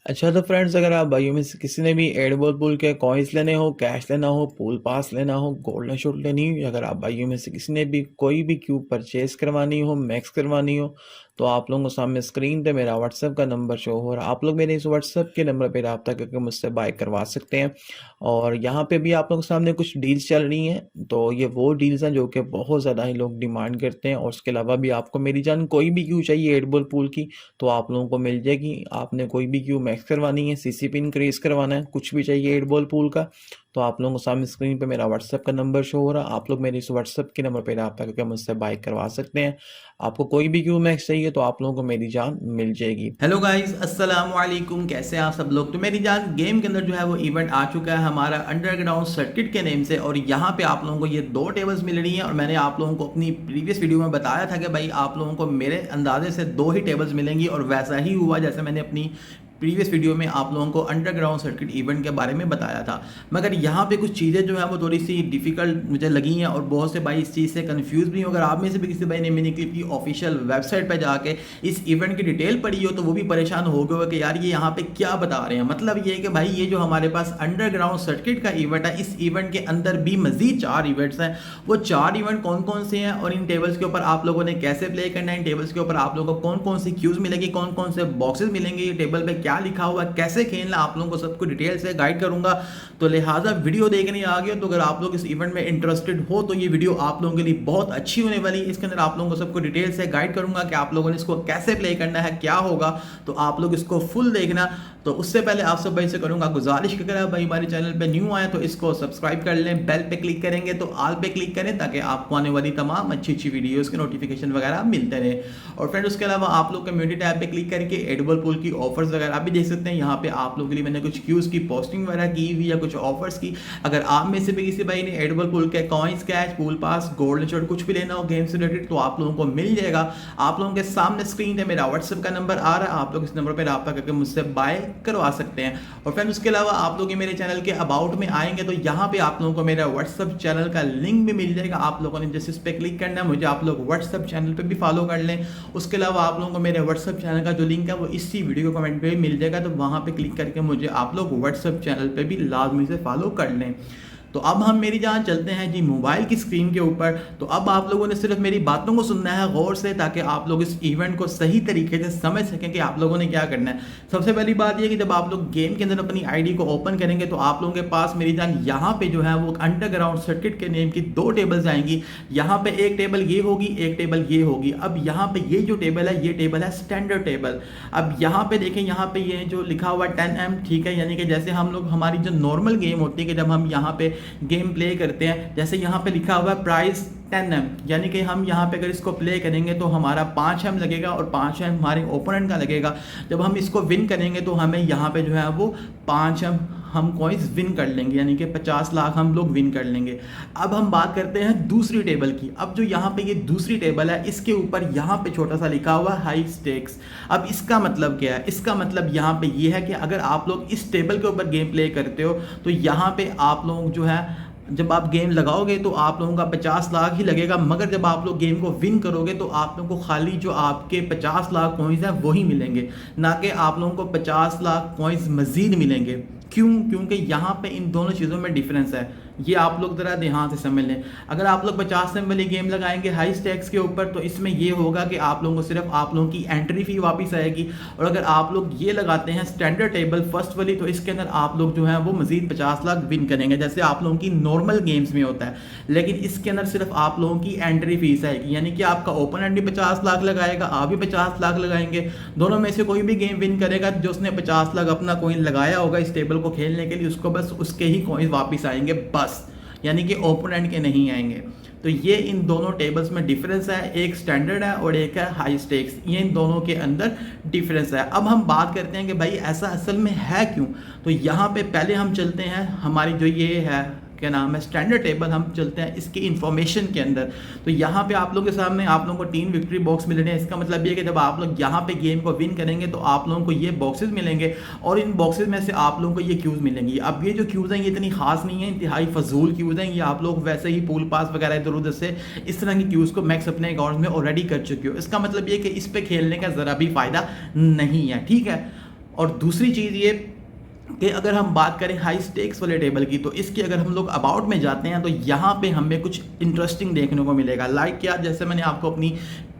अच्छा तो फ्रेंड्स, अगर आप भाइयों में से किसी ने भी एडिबल पूल के कॉइन्स लेने हो, कैश लेना हो, पूल पास लेना हो, गोल्डन शूट लेनी हो, अगर आप भाइयों में से किसी ने भी कोई भी क्यूब परचेज करवानी हो, मैक्स करवानी हो, तो आप लोगों को सामने स्क्रीन पे मेरा व्हाट्सएप का नंबर शो हो रहा है। आप लोग मेरे इस व्हाट्सएप के नंबर पे रब्ता करके मुझसे बाय करवा सकते हैं। और यहाँ पे भी आप लोगों के सामने कुछ डील्स चल रही हैं, तो ये वो डील्स हैं जो कि बहुत ज़्यादा ही लोग डिमांड करते हैं। और उसके अलावा भी आपको मेरी जान कोई भी क्यू चाहिए एडिबल पूल की, तो आप लोगों को मिल जाएगी। आपने कोई भी क्यू मैक्स करवानी है, सीसीपी इंक्रीज करवाना है, कुछ भी चाहिए 8 बॉल पूल का, तो आप लोगों को सामने स्क्रीन पे मेरा व्हाट्सएप का नंबर शो हो रहा है। आप लोग मेरे इस व्हाट्सएप के नंबर पे रब्ता करके मुझसे बाय करवा सकते हैं। आपको कोई भी क्यू मैक्स चाहिए तो आप लोगों को मेरी जान मिल जाएगी। हेलो गाइस, अस्सलाम वालेकुम। कैसे हैं आप सब लोग। तो मेरी जान गेम के अंदर जो है वो इवेंट आ चुका है हमारा अंडरग्राउंड सर्किट के नेम से, और यहाँ पे आप लोगों को ये 2 टेबल्स मिल रही हैं। और मैंने आप लोगों को अपनी प्रीवियस वीडियो में बताया था कि भाई आप लोगों को मेरे अंदाजे से 2 ही टेबल्स मिलेंगी, और वैसा ही हुआ जैसे मैंने अपनी प्रीवियस वीडियो में आप लोगों को अंडरग्राउंड सर्किट इवेंट के बारे में बताया था। मगर यहाँ पे कुछ चीज़ें जो है वो थोड़ी सी डिफिकल्ट मुझे लगी हैं, और बहुत से भाई इस चीज़ से कंफ्यूज भी हो। अगर आप में से भी किसी भाई ने मिनी क्लिप की ऑफिशियल वेबसाइट पर जाके इस इवेंट की डिटेल पढ़ी हो, तो वो भी परेशान हो गए हो कि यार ये यहाँ पे क्या बता रहे हैं। मतलब ये है कि भाई ये जो हमारे पास अंडरग्राउंड सर्किट का इवेंट है, इस इवेंट के अंदर भी मजीद 4 इवेंट्स हैं। वो 4 इवेंट कौन कौन से हैं, और इन टेबल्स के ऊपर आप लोगों ने कैसे प्ले करना है, इन टेबल्स के ऊपर आप लोगों को कौन कौन सी क्यूज मिलेगी, कौन कौन से बॉक्सेस मिलेंगे, ये टेबल पे क्या लिखा हुआ है, कैसे खेलना, आप लोगों को सबको डिटेल से गाइड करूंगा। तो लिहाजा वीडियो देखने आ गए हो, तो अगर आप लोग इस इवेंट में इंटरेस्टेड हो तो ये वीडियो आप लोगों के लिए बहुत अच्छी होने वाली है। इसके अंदर आप लोगों को सबको डिटेल से गाइड करूंगा कि आप लोगों ने इसको कैसे प्ले करना है, क्या होगा। तो आप लोग इसको फुल देखना। तो उससे पहले आप सब भाई से करूंगा गुजारिश कि अगर आप भाई हमारे चैनल पे न्यू आए तो इसको सब्सक्राइब कर लें, बेल पे क्लिक करेंगे तो ऑल पे क्लिक करें, ताकि आपको आने वाली तमाम अच्छी अच्छी वीडियोस के नोटिफिकेशन वगैरह मिलते रहे। और फ्रेंड उसके अलावा आप लोग कम्युनिटी टैब पे क्लिक करके एडिबल पूल की ऑफर्स वगैरह भी देख सकते हैं। यहाँ पे आप लोगों के लिए मैंने कुछ क्यूज की पोस्टिंग वगैरह की हुई या कुछ ऑफर्स की। अगर आप में से भी किसी भाई ने एडिबल पूल के कॉइन्स, कैश, पूल पास, गोल्डन शॉट कुछ भी लेना हो गेम से रिलेटेड, तो आप लोगों को मिल जाएगा। आप लोगों के सामने स्क्रीन पे मेरा व्हाट्सएप का नंबर आ रहा है, आप लोग इस नंबर पर रब्ता करके मुझसे बाय करवा सकते हैं। और फ्रेंड उसके अलावा आप लोग मेरे चैनल के अबाउट में आएंगे तो यहाँ पे आप लोगों को मेरा व्हाट्सएप चैनल का लिंक भी मिल जाएगा। आप लोगों ने जैसे इस पर क्लिक करना है, मुझे आप लोग व्हाट्सएप चैनल पे भी फॉलो कर लें। उसके अलावा आप लोगों को मेरे व्हाट्सएप चैनल का जो लिंक है वो इसी वीडियो कमेंट पे भी मिल जाएगा, तो वहाँ पे क्लिक करके मुझे आप लोग व्हाट्सएप चैनल पे भी लाजमी से फॉलो कर लें। तो अब हम मेरी जान चलते हैं जी मोबाइल की स्क्रीन के ऊपर। तो अब आप लोगों ने सिर्फ मेरी बातों को सुनना है गौर से, ताकि आप लोग इस इवेंट को सही तरीके से समझ सकें कि आप लोगों ने क्या करना है। सबसे पहली बात यह कि जब आप लोग गेम के अंदर अपनी आईडी को ओपन करेंगे तो आप लोगों के पास मेरी जान यहाँ पे जो है वो अंडरग्राउंड सर्किट के नेम की 2 टेबल्स आएंगी। यहाँ पे एक टेबल ये होगी, एक टेबल ये होगी। अब यहाँ पे ये जो टेबल है, ये टेबल है स्टैंडर्ड टेबल। अब यहाँ पे देखें, यहाँ पे ये जो लिखा हुआ 10M, ठीक है, यानी कि जैसे हम लोग हमारी जो नॉर्मल गेम होती है कि जब हम यहाँ पे गेम प्ले करते हैं, जैसे यहाँ पे लिखा हुआ है प्राइस 10M, यानी कि हम यहाँ पे अगर इसको प्ले करेंगे तो हमारा 5M लगेगा और 5M हमारे ओपोनेंट का लगेगा। जब हम इसको विन करेंगे तो हमें यहाँ पे जो है वो 5M हम कॉइन्स विन कर लेंगे, यानी कि 50 लाख हम लोग विन कर लेंगे। अब हम बात करते हैं दूसरी टेबल की। अब जो यहाँ पे ये दूसरी टेबल है, इसके ऊपर यहाँ पे छोटा सा लिखा हुआ हाई स्टेक्स। अब इसका मतलब क्या है? इसका मतलब यहाँ पे ये है कि अगर आप लोग इस टेबल के ऊपर गेम प्ले करते हो तो यहाँ पे आप लोग जो है जब आप गेम लगाओगे तो आप लोगों का 50 लाख ही लगेगा, मगर जब आप लोग गेम को विन करोगे तो आप लोगों को खाली जो आपके 50 लाख कॉइन्स हैं वही मिलेंगे, ना कि आप लोगों को 50 लाख कॉइन्स मजीद मिलेंगे। क्यों? क्योंकि यहाँ पे इन दोनों चीज़ों में डिफरेंस है, ये आप लोग ज़रा ध्यान से समझ लें। अगर आप लोग 50M वाली गेम लगाएंगे हाई स्टैक्स के ऊपर तो इसमें ये होगा कि आप लोगों को सिर्फ आप लोगों की एंट्री फी वापस आएगी। और अगर आप लोग ये लगाते हैं स्टैंडर्ड टेबल फर्स्ट वाली, तो इसके अंदर आप लोग जो है वो मजीद 50 लाख विन करेंगे, जैसे आप लोगों की नॉर्मल गेम्स में होता है। लेकिन इसके अंदर सिर्फ आप लोगों की एंट्री फीस आएगी, यानी कि आपका ओपोनेंट भी 50 लाख लगाएगा, आप भी 50 लाख लगाएंगे। दोनों में से कोई भी गेम विन करेगा, जो उसने 50 लाख अपना कॉइन लगाया होगा इस टेबल को खेलने के लिए, उसको बस उसके ही कॉइन वापस आएंगे बस, यानी कि ओपोनेंट के नहीं आएंगे। तो ये इन दोनों टेबल्स में डिफरेंस है, एक स्टैंडर्ड है और एक है हाई स्टेक्स। ये इन दोनों के अंदर डिफरेंस है। अब हम बात करते हैं कि भाई ऐसा असल में है क्यों। तो यहाँ पे पहले हम चलते हैं हमारी जो ये है क्या नाम है स्टैंडर्ड टेबल, हम चलते हैं इसकी इंफॉर्मेशन के अंदर। तो यहाँ पे आप लोगों के सामने आप लोगों को 3 विक्ट्री बॉक्स मिल रहे हैं। इसका मतलब ये कि जब आप लोग यहाँ पे गेम को विन करेंगे तो आप लोगों को ये बॉक्सेस मिलेंगे, और इन बॉक्सेस में से आप लोगों को ये क्यूज़ मिलेंगी। अब ये जो क्यूज़ हैं ये इतनी खास नहीं है, इंतहाई फजूल क्यूज़ हैं। ये आप लोग वैसे ही पूल पास वगैरह इधर उधर से इस तरह की क्यूज़ को मैक्स अपने अकाउंट में ऑलरेडी कर चुके हो। इसका मतलब ये कि इस पर खेलने का ज़रा भी फ़ायदा नहीं है, ठीक है। और दूसरी चीज़ ये कि अगर हम बात करें हाई स्टेक्स वाले टेबल की, तो इसकी अगर हम लोग अबाउट में जाते हैं तो यहाँ पे हमें कुछ इंटरेस्टिंग देखने को मिलेगा। लाइक क्या, जैसे मैंने आपको अपनी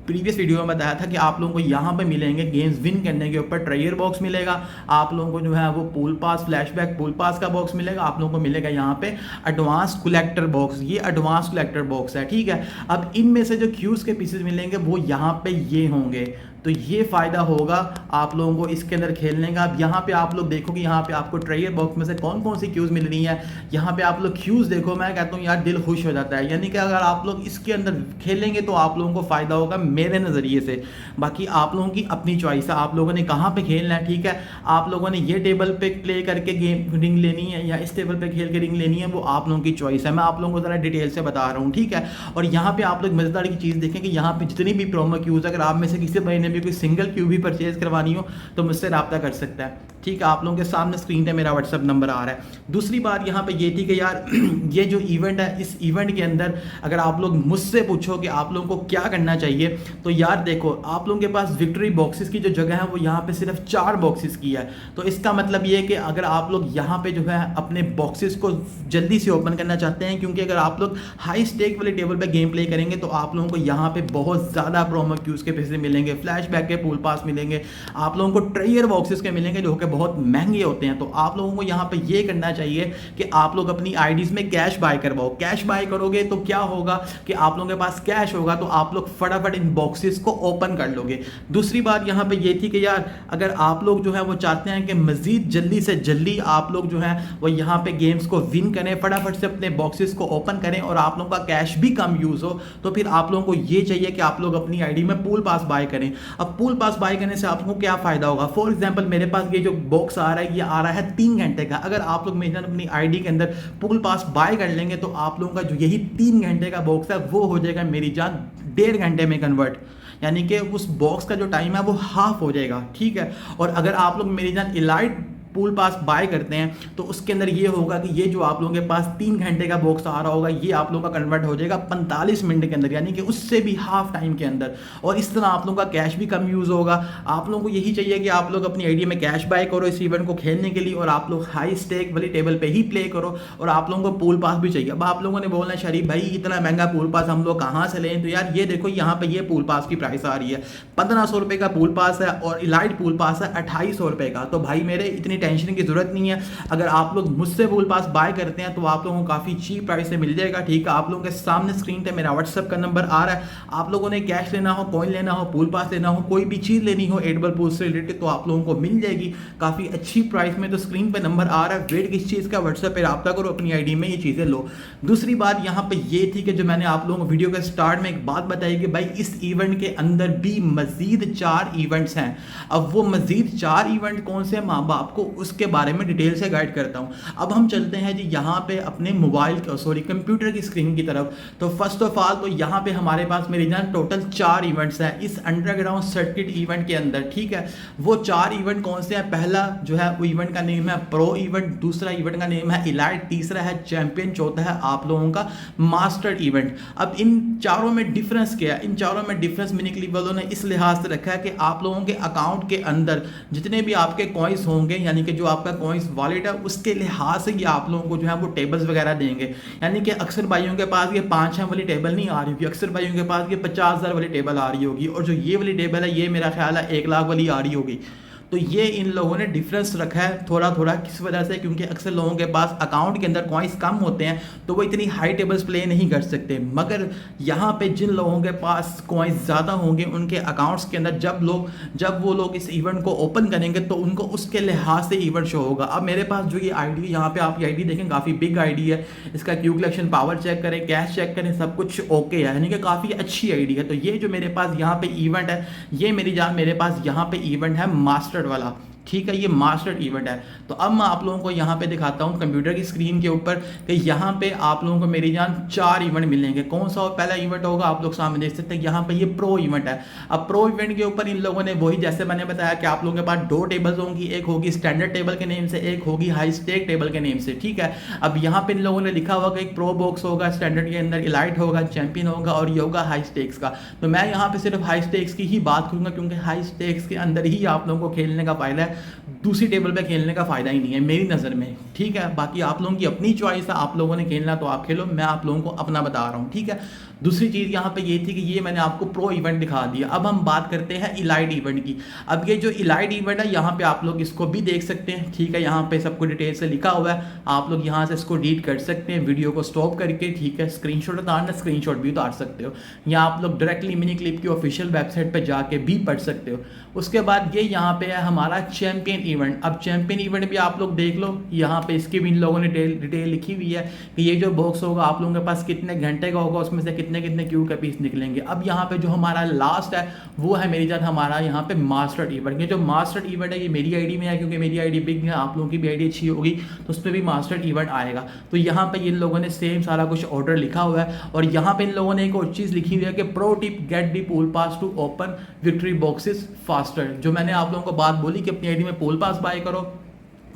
प्रीवियस वीडियो में बताया था कि आप लोगों को यहाँ पे मिलेंगे गेम्स विन करने के ऊपर ट्रेयर बॉक्स मिलेगा, आप लोगों को जो है वो पूल पास, फ्लैशबैक पूल पास का बॉक्स मिलेगा, आप लोगों को मिलेगा यहाँ पे एडवांस कलेक्टर बॉक्स। ये एडवांस कलेक्टर बॉक्स है, ठीक है। अब इनमें से जो क्यूज के पीसेस मिलेंगे वो यहाँ पे ये होंगे, तो ये फ़ायदा होगा आप लोगों को इसके अंदर खेलने का। अब यहाँ पे आप लोग देखो कि यहाँ पे आपको ट्रेयर बॉक्स में से कौन कौन सी क्यूज़ मिल रही है। यहाँ पे आप लोग क्यूज़ देखो, मैं कहता हूँ यार दिल खुश हो जाता है। यानी कि अगर आप लोग इसके अंदर खेलेंगे तो आप लोगों को फ़ायदा होगा मेरे नज़रिए से। बाकी आप लोगों की अपनी चॉइस है, आप लोगों ने कहाँ पर खेलना है, ठीक है। आप लोगों ने ये टेबल पर प्ले करके गेम रिंग लेनी है या इस टेबल पर खेल के रिंग लेनी है, वो आप लोगों की चॉइस है। मैं आप लोगों को ज़रा डिटेल से बता रहा हूँ, ठीक है। और यहाँ पर आप लोग मज़ेदार की चीज़ देखें कि यहाँ पर जितनी भी प्रोमो क्यूज़, अगर आप में से किसी भाई ने भी कोई सिंगल क्यू भी परचेज करवानी हो तो मुझसे रब्ता कर सकता है, ठीक है। आप लोगों के सामने स्क्रीन पे मेरा व्हाट्सअप नंबर आ रहा है। दूसरी बात यहाँ पे ये थी कि यार ये जो इवेंट है, इस इवेंट के अंदर अगर आप लोग मुझसे पूछो कि आप लोगों को क्या करना चाहिए, तो यार देखो आप लोगों के पास विक्ट्री बॉक्सेस की जो जगह है वो यहाँ पे सिर्फ 4 बॉक्सेस की है। तो इसका मतलब ये है कि अगर आप लोग यहाँ पे जो है अपने बॉक्सेस को जल्दी से ओपन करना चाहते हैं, क्योंकि अगर आप लोग हाई स्टेक वाले टेबल पर गेम प्ले करेंगे तो आप लोगों को यहाँ पे बहुत ज़्यादा प्रोमो क्यूज के पैसे मिलेंगे, फ्लैशबैक के पूल पास मिलेंगे, आप लोगों को ट्रेयर बॉक्सेस के मिलेंगे जो कि बहुत महंगे होते हैं। तो आप लोगों को यहाँ पे ये करना चाहिए कि आप लोग अपनी आईडीज में कैश बाय करवाओ। कैश बाय करोगे तो क्या होगा कि आप लोगों के पास कैश होगा तो आप लोग फटाफट इन बॉक्सेस को ओपन कर लोगे। दूसरी बात यहाँ पे ये थी कि यार अगर आप लोग जो है वो चाहते हैं कि मजीद जल्दी से जल्दी आप लोग जो है वो यहाँ पे गेम्स को विन करें, फटाफट से अपने बॉक्सेस को ओपन करें और आप लोगों का कैश भी कम यूज हो, तो फिर आप लोगों को ये चाहिए कि आप लोग अपनी आईडी में पूल पास बाय करें। अब पूल पास बाय करने से आपको क्या फायदा होगा, फॉर एग्जांपल मेरे पास ये जो बॉक्स आ रहा है ये आ रहा है 3 घंटे का। अगर आप लोग मेरे अपनी आईडी के अंदर पूल पास बाय कर लेंगे तो आप लोगों का जो यही 3 घंटे का बॉक्स है वो हो जाएगा मेरी जान 1.5 घंटे में कन्वर्ट, यानी कि उस बॉक्स का जो टाइम है वो हाफ हो जाएगा, ठीक है। और अगर आप लोग मेरी जान इलाइट पूल पास बाय करते हैं तो उसके अंदर ये होगा कि ये जो आप लोगों के पास 3 घंटे का बॉक्स आ रहा होगा ये आप लोगों का कन्वर्ट हो जाएगा 45 मिनट के अंदर, यानी कि उससे भी हाफ टाइम के अंदर। और इस तरह आप लोगों का कैश भी कम यूज़ होगा। आप लोगों को यही चाहिए कि आप लोग अपनी आईडी में कैश बाय करो इस इवेंट को खेलने के लिए और आप लोग हाई स्टेक वाली टेबल पर ही प्ले करो और आप लोगों को पूल पास भी चाहिए। अब आप लोगों ने बोलना शरीफ भाई इतना महंगा पूल पास हम लोग कहाँ से लें, तो यार ये देखो यहाँ पर ये पूल पास की प्राइस आ रही है 1500 रुपये का पूल पास है और इलाइट पूल पास है 2800 रुपये का। तो भाई मेरे इतनी टेंशन की जरूरत नहीं है। अगर आप लोग मुझसे पूल पास बाय करते हैं तो आप लोगों को काफी चीप प्राइस से मिल जाएगा, ठीक है। आप लोगों के सामने स्क्रीन पे मेरा व्हाट्सएप का नंबर आ रहा है। आप लोगों ने कैश लेना हो, कॉइन लेना हो, पूल पास लेना हो, कोई भी चीज लेनी हो एडिबल पूल से रिलेटेड तो आप लोगों को मिल जाएगी काफी अच्छी प्राइस में। तो स्क्रीन पे नंबर आ रहा है, वेट किस चीज का, व्हाट्सएप पे राब्ता करो, अपनी आईडी में ये चीजें लो। दूसरी बात यहाँ पे ये थी कि जो मैंने आप लोगों को वीडियो के स्टार्ट में एक बात बताई कि भाई इस इवेंट के अंदर भी मजीद 4 इवेंट्स हैं। अब वो मजीद 4 इवेंट कौन से माँ बाप को उसके बारे में डिटेल से गाइड करता हूं। अब हम चलते हैं जी यहाँ पे अपने मोबाइल कंप्यूटर की स्क्रीन की तरफ। तो फर्स्ट ऑफ ऑल तो यहाँ पे हमारे पास मेरी जान टोटल 4 इवेंट्स हैं इस अंडरग्राउंड सर्किट इवेंट के अंदर, ठीक है। वो 4 इवेंट कौन से हैं, पहला जो है वो इवेंट का नेम है प्रो इवेंट, दूसरा इवेंट का नेम है इलाइट, तीसरा है चैंपियन, चौथा है आप लोगों का मास्टर इवेंट। अब इन चारों में डिफरेंस क्या है, इन चारों में डिफरेंस मिनिकली वालों ने इस लिहाज से रखा है कि आप लोगों के अकाउंट के अंदर जितने भी आपके कॉइंस होंगे, यानी कि जो आपका कॉइंस वॉलेट है उसके लिहाज से ये आप लोगों को जो है वो टेबल्स वगैरह देंगे। यानी कि अक्सर भाइयों के पास ये 5-6 वाली टेबल नहीं आ रही होगी, अक्सर भाइयों के पास ये 50,000 वाली टेबल आ रही होगी और जो ये वाली टेबल है ये मेरा ख्याल है 1 लाख वाली आ रही होगी। तो ये इन लोगों ने डिफरेंस रखा है थोड़ा थोड़ा, किस वजह से, क्योंकि अक्सर लोगों के पास अकाउंट के अंदर कॉइंस कम होते हैं तो वो इतनी हाई टेबल्स प्ले नहीं कर सकते। मगर यहाँ पे जिन लोगों के पास कॉइंस ज़्यादा होंगे उनके अकाउंट्स के अंदर जब वो लोग इस इवेंट को ओपन करेंगे तो उनको उसके लिहाज से इवेंट शो होगा। अब मेरे पास जो ये आईडी, यहाँ पे आप ये आईडी देखें काफ़ी बिग आईडी है, इसका क्यू कलेक्शन पावर चेक करें, कैश चेक करें, सब कुछ ओके है, यानी कि काफ़ी अच्छी आईडी है। तो ये जो मेरे पास यहाँ पे इवेंट है ये मेरी जान मेरे पास यहाँ पे इवेंट है मास्टर्ड वाला, ठीक है, ये मास्टर्ड इवेंट है। तो अब मैं आप लोगों को यहाँ पे दिखाता हूँ कंप्यूटर की स्क्रीन के ऊपर कि यहाँ पे आप लोगों को मेरी जान 4 इवेंट मिलेंगे। कौन सा पहला इवेंट होगा आप लोग सामने देख सकते हैं, यहाँ पे ये प्रो इवेंट है। अब प्रो इवेंट के ऊपर इन लोगों ने वही जैसे मैंने बताया कि आप लोगों के पास 2 टेबल्स होंगी, एक होगी स्टैंडर्ड टेबल के नेम से, एक होगी हाई स्टेक टेबल के नेम से, ठीक है। अब यहाँ पे इन लोगों ने लिखा हुआ कि एक प्रो बॉक्स होगा, स्टैंडर्ड के अंदर इलाइट होगा, चैंपियन होगा और ये होगा हाई स्टेक्स का। तो मैं यहाँ पे सिर्फ हाई स्टेक्स की ही बात करूंगा क्योंकि हाई स्टेक्स के अंदर ही आप लोगों को खेलने का फायदा है। दूसरी टेबल पे खेलने का फ़ायदा ही नहीं है मेरी नज़र में, ठीक है। बाकी आप लोगों की अपनी चॉइस है, आप लोगों ने खेलना तो आप खेलो, मैं आप लोगों को अपना बता रहा हूँ, ठीक है। दूसरी चीज़ यहाँ पे ये थी कि ये मैंने आपको प्रो इवेंट दिखा दिया। अब हम बात करते हैं इलाइट इवेंट की। अब ये जो इलाइट इवेंट है यहाँ पे आप लोग इसको भी देख सकते हैं, ठीक है। यहाँ पे सबको डिटेल से लिखा हुआ है, आप लोग यहाँ से इसको रीड कर सकते हैं वीडियो को स्टॉप करके, ठीक है। स्क्रीनशॉट उतारना, स्क्रीनशॉट भी उतार सकते हो, या आप लोग डायरेक्टली मिनी क्लिप की ऑफिशियल वेबसाइट पर जाके भी पढ़ सकते हो। उसके बाद ये यहाँ पे है हमारा चैंपियन इवेंट। अब चैंपियन इवेंट भी आप लोग देख लो, यहाँ पे इसकी भी इन लोगों ने डिटेल लिखी हुई है कि ये जो बॉक्स होगा आप लोगों के पास कितने घंटे का होगा, उसमें से कितने कितने क्यू के पीस निकलेंगे। अब यहाँ पे जो हमारा लास्ट है वो है मेरी जान हमारा यहाँ पे मास्टर इवेंट। ये जो मास्टर इवेंट है ये मेरी आईडी में है, क्योंकि मेरी आईडी बिग है, आप लोगों की भी आईडी अच्छी होगी तो उस पर भी मास्टर इवेंट आएगा। तो यहाँ पे इन लोगों ने सेम सारा कुछ ऑर्डर लिखा हुआ है, और यहाँ पे इन लोगों ने एक और चीज़ लिखी हुई है कि pro tip get the pool pass to open victory boxes faster. जो मैंने आप लोगों को बात बोली कि अपनी आईडी में पूल पास बाय करो,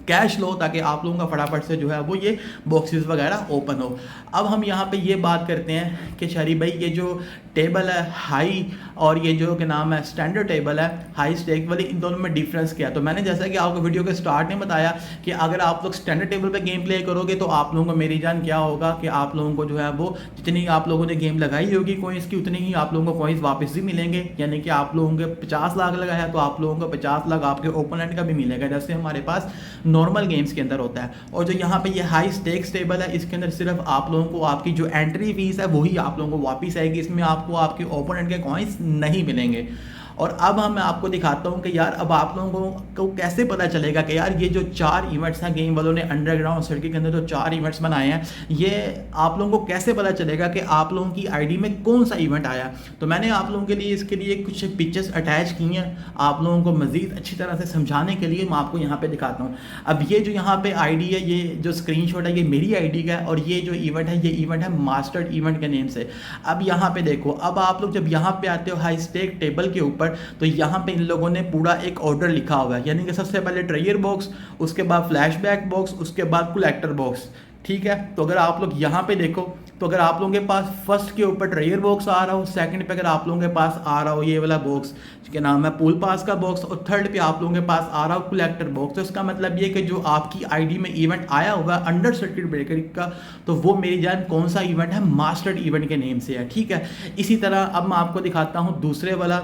कैश लो, ताकि आप लोगों का फटाफट से जो है वो ये बॉक्सेस वगैरह ओपन हो। अब हम यहाँ पे ये बात करते हैं कि शरीफ भाई ये जो टेबल है हाई और ये जो के नाम है स्टैंडर्ड टेबल है हाई स्टेक वाली, इन दोनों में डिफरेंस क्या है। तो मैंने जैसा कि आपको वीडियो के स्टार्ट में बताया कि अगर आप लोग स्टैंडर्ड टेबल पे गेम प्ले करोगे तो आप लोगों को मेरी जान क्या होगा कि आप लोगों को जो है वो जितनी आप लोगों ने गेम लगाई होगी कोइंस की, उतनी ही आप लोगों को कोइंस वापस भी मिलेंगे। यानी कि आप लोगों के 50 लाख लगाया तो आप लोगों को 50 लाख आपके ओपोनेंट का भी मिलेगा, जैसे हमारे पास नॉर्मल गेम्स के अंदर होता है। और जो यहाँ पे ये हाई स्टेक्स टेबल है इसके अंदर सिर्फ आप लोगों को आपकी जो एंट्री फीस है वही आप लोगों को वापस आएगी, इसमें आपको आपके ओपोनेंट के कॉइन्स नहीं मिलेंगे। और अब मैं आपको दिखाता हूँ कि यार अब आप लोगों को कैसे पता चलेगा कि यार ये जो 4 इवेंट्स हैं गेम वालों ने अंडरग्राउंड सर्किट के अंदर जो 4 इवेंट्स बनाए हैं, ये आप लोगों को कैसे पता चलेगा कि आप लोगों की आईडी में कौन सा इवेंट आया। तो मैंने आप लोगों के लिए इसके लिए कुछ पिक्चर्स अटैच की हैं आप लोगों को मज़ीद अच्छी तरह से समझाने के लिए। मैं आपको यहाँ पर दिखाता हूँ। अब ये जो यहाँ पर आई है, ये जो स्क्रीन है ये मेरी आई का है, और ये जो इवेंट है ये इवेंट है मास्टर्ड इवेंट के नेम से। अब यहाँ पर देखो, अब आप लोग जब यहाँ पर आते हो हाई स्टेक टेबल के ऊपर, तो यहाँ पे इन लोगों ने पूरा एक ऑर्डर लिखा हुआ है। यानी कि सबसे पहले ट्रेयर बॉक्स, उसके बाद फ्लैशबैक बॉक्स, उसके बाद कलेक्टर बॉक्स, ठीक है। तो अगर आप लोग यहाँ पे देखो तो अगर आप लोगों के पास फर्स्ट के ऊपर ट्रेयर बॉक्स आ रहा हो, सेकंड पे अगर आप लोगों के पास आ रहा हो ये वाला बॉक्स जिसके नाम है पूल पास का बॉक्स, और थर्ड पे आप लोगों के पास आ रहा हो कलेक्टर बॉक्स, तो इसका मतलब ये कि जो आपकी आईडी में इवेंट आया होगा अंडर सर्किट ब्रेकर का, तो वो मेरी जान कौन सा इवेंट है, मास्टर्ड इवेंट के नेम से है, ठीक है। इसी तरह अब मैं आपको दिखाता हूँ दूसरे वाला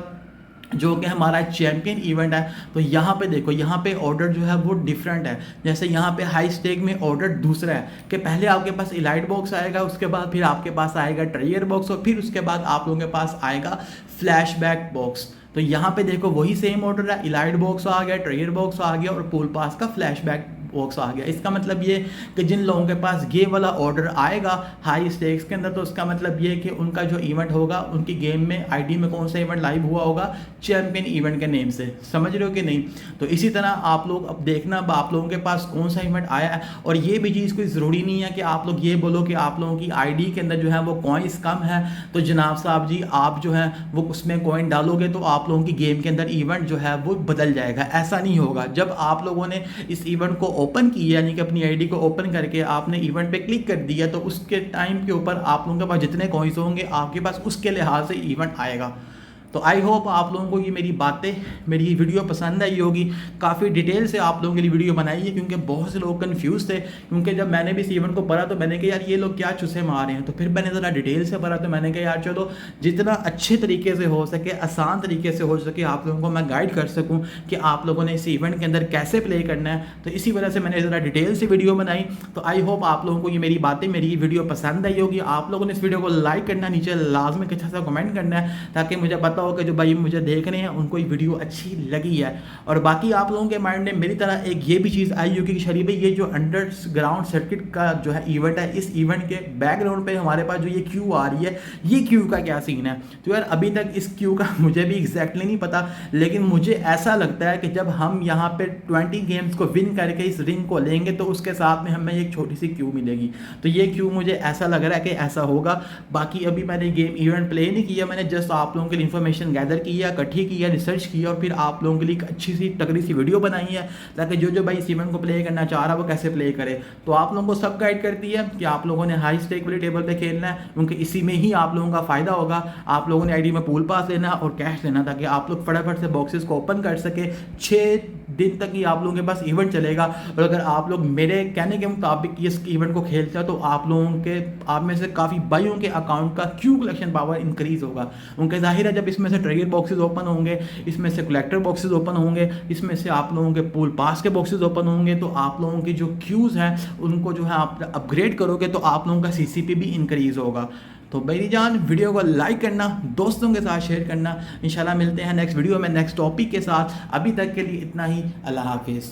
जो कि हमारा चैंपियन इवेंट है। तो यहाँ पे देखो, यहाँ पे ऑर्डर जो है वो डिफरेंट है। जैसे यहाँ पे हाई स्टेक में ऑर्डर दूसरा है कि पहले आपके पास इलाइट बॉक्स आएगा, उसके बाद फिर आपके पास आएगा ट्रेयर बॉक्स, और फिर उसके बाद आप लोगों के पास आएगा फ्लैशबैक बॉक्स। तो यहाँ पे देखो वही सेम ऑर्डर है, इलाइट बॉक्स आ गया, ट्रेयर बॉक्स आ गया, और पूल पास का फ्लैशबैक बॉक्स आ गया। इसका मतलब ये कि जिन लोगों के पास गेम वाला ऑर्डर आएगा हाई स्टेक्स के अंदर, तो उसका मतलब ये कि उनका जो इवेंट होगा उनकी गेम में आईडी में कौन सा इवेंट लाइव हुआ होगा, चैंपियन इवेंट के नेम से। समझ रहे हो कि नहीं। तो इसी तरह आप लोग अब देखना आप लोगों के पास कौन सा इवेंट आया है। और ये भी चीज़ कोई ज़रूरी नहीं है कि आप लोग ये बोलो कि आप लोगों की आईडी के अंदर जो है वो कॉइन्स कम है तो जनाब साहब जी आप जो है वो उसमें कॉइन डालोगे तो आप लोगों की गेम के अंदर इवेंट जो है वो बदल जाएगा। ऐसा नहीं होगा। जब आप लोगों ने इस इवेंट को ओपन किया, यानी कि अपनी आईडी को ओपन करके आपने इवेंट पे क्लिक कर दिया, तो उसके टाइम के ऊपर आप लोगों के पास जितने कॉइन्स होंगे आपके पास उसके लिहाज से इवेंट आएगा। तो आई होप आप लोगों को ये मेरी बातें, मेरी ये वीडियो पसंद आई होगी। काफ़ी डिटेल से आप लोगों के लिए वीडियो बनाई है, क्योंकि बहुत से लोग कंफ्यूज थे। क्योंकि जब मैंने भी इस इवेंट को पढ़ा तो मैंने कहा यार ये लोग क्या चूसे मार रहे हैं, तो फिर मैंने ज़रा डिटेल से पढ़ा तो मैंने कहा यार चलो जितना अच्छे तरीके से हो सके, आसान तरीके से हो सके आप लोगों को मैं गाइड कर सकूँ कि आप लोगों ने इस इवेंट के अंदर कैसे प्ले करना है। तो इसी वजह से मैंने ज़रा डिटेल से वीडियो बनाई। तो आई होप आप लोगों को ये मेरी बातें, मेरी वीडियो पसंद आई होगी। आप लोगों ने इस वीडियो को लाइक करना, नीचे लाजमी अच्छा सा कमेंट करना है, ताकि मुझे पता हो कि जो भाई मुझे देख रहे हैं उनको ये वीडियो अच्छी लगी है। और बाकी आप लोगों के माइंड में मेरी तरह एक ये भी चीज़ आई होगी कि शरीफ भाई ये जो अंडरग्राउंड सर्किट का जो है इवेंट है, इस इवेंट के बैकग्राउंड पे हमारे पास जो ये क्यू आ रही है, ये क्यू का क्या सीन है। तो यार अभी तक इस क्यू का मुझे भी एग्जैक्टली नहीं पता, लेकिन मुझे ऐसा लगता है कि जब हम यहाँ पे 20 गेम्स को विन करके इस रिंग को लेंगे तो उसके साथ में हमें एक छोटी सी क्यू मिलेगी। तो ये क्यू मुझे ऐसा लग रहा है कि ऐसा होगा। बाकी अभी मैंने गेम इवेंट प्ले नहीं किया, मैंने जस्ट आप लोगों के लिए इन्फॉर्मेशन गैदर की है, इकट्ठी की है, रिसर्च की है, और फिर आप लोगों के लिए अच्छी सी तगड़ी सी वीडियो बनाई है, ताकि जो भाई इस इवेंट को प्ले करना चाह रहा है वो कैसे प्ले करे। तो आप लोगों को सब गाइड करती है कि आप लोगों ने हाई स्टेक वाली टेबल पे खेलना है, क्योंकि इसी में ही आप लोगों का फायदा होगा। आप लोगों ने आईडी में पूल पास लेना और कैश लेना, ताकि आप लोग फटाफट से बॉक्सेस को ओपन कर सके। 6 दिन तक ही आप लोगों के पास इवेंट चलेगा। और अगर आप लोग मेरे कहने के मुताबिक इस इवेंट को खेलते हो तो आप लोगों के, आप में से काफ़ी भाइयों के अकाउंट का क्यू कलेक्शन पावर इंक्रीज होगा। उनके जाहिर है जब इसमें से ट्रेजर बॉक्सेस ओपन होंगे, इसमें से कलेक्टर बॉक्सेस ओपन होंगे, इसमें से आप लोगों के पूल पास के बॉक्सेस ओपन होंगे, तो आप लोगों की जो क्यूज़ हैं उनको जो है आप अपग्रेड करोगे तो आप लोगों का सीसीपी भी इंक्रीज होगा। तो मेरी जान, वीडियो को लाइक करना, दोस्तों के साथ शेयर करना। इंशाल्लाह मिलते हैं नेक्स्ट वीडियो में नेक्स्ट टॉपिक के साथ। अभी तक के लिए इतना ही। अल्लाह हाफिज़।